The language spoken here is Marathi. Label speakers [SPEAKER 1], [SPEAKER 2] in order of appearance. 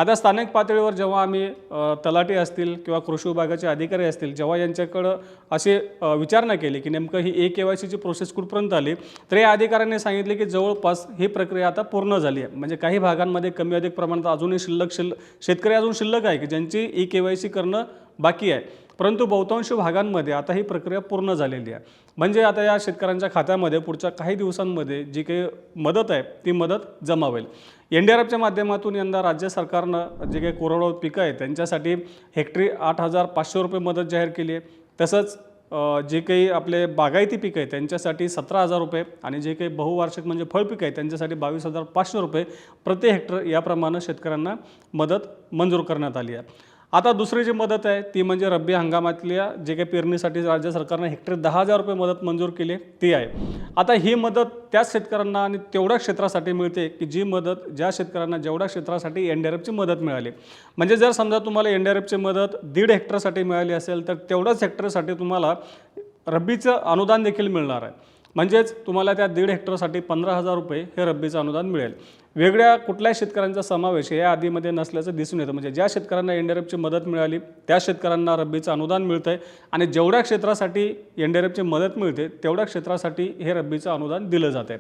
[SPEAKER 1] आता स्थानिक पातळीवर जेव्हा आम्ही तलाठी असतील किंवा कृषी विभागाचे अधिकारी असतील जेव्हा यांच्याकडं असे विचारणा केली की नेमकं ही KYCची प्रोसेस कुठपर्यंत आली, तर या अधिकाऱ्यांनी सांगितले की जवळपास ही प्रक्रिया आता पूर्ण झाली आहे. म्हणजे काही भागांमध्ये कमी अधिक प्रमाणात अजूनही शेतकरी अजून शिल्लक आहे की ज्यांची KYC करणं बाकी आहे, परंतु बहुतांश भागांमध्ये आता ही प्रक्रिया पूर्ण झालेली आहे. म्हणजे आता या शेतकऱ्यांच्या खात्यामध्ये पुढच्या काही दिवसांमध्ये जी काही मदत आहे ती मदत जमा होईल. NDRFच्या माध्यमातून यंदा राज्य सरकारनं जे काही कोरडवाहू पिकं आहेत त्यांच्यासाठी हेक्टरी 8,500 रुपये मदत जाहीर केली आहे. तसंच जे काही आपले बागायती पिकं आहेत त्यांच्यासाठी 17,000 रुपये आणि जे काही बहुवार्षिक म्हणजे फळपिकं आहेत त्यांच्यासाठी 22,500 रुपये प्रति हेक्टर याप्रमाणे शेतकऱ्यांना मदत मंजूर करण्यात आली आहे. आता दुसरी जी मदत आहे ती म्हणजे रब्बी हंगामातल्या जे काही पेरणीसाठी राज्य सरकारनं हेक्टरी 10,000 रुपये मदत मंजूर केली ती आहे. आता ही मदत त्याच शेतकऱ्यांना आणि तेवढ्या क्षेत्रासाठी मिळते की जी मदत ज्या शेतकऱ्यांना जेवढ्या क्षेत्रासाठी NDRFची मदत मिळाली. म्हणजे जर समजा तुम्हाला NDRFची मदत 1.5 हेक्टरसाठी मिळाली असेल तर तेवढ्याच हेक्टरसाठी तुम्हाला रब्बीचं अनुदान देखील मिळणार आहे. म्हणजेच तुम्हाला त्या 1.5 हेक्टरसाठी 15,000 रुपये हे रब्बीचं अनुदान मिळेल. वेगळ्या कुठल्याही शेतकऱ्यांचा समावेश या आधीमध्ये नसल्याचं दिसून येतं. म्हणजे ज्या शेतकऱ्यांना NDRFची मदत मिळाली त्या शेतकऱ्यांना रब्बीचं अनुदान मिळतं आहे आणि जेवढ्या क्षेत्रासाठी NDRFची मदत मिळते तेवढ्या क्षेत्रासाठी हे रब्बीचं अनुदान दिलं जातं आहे.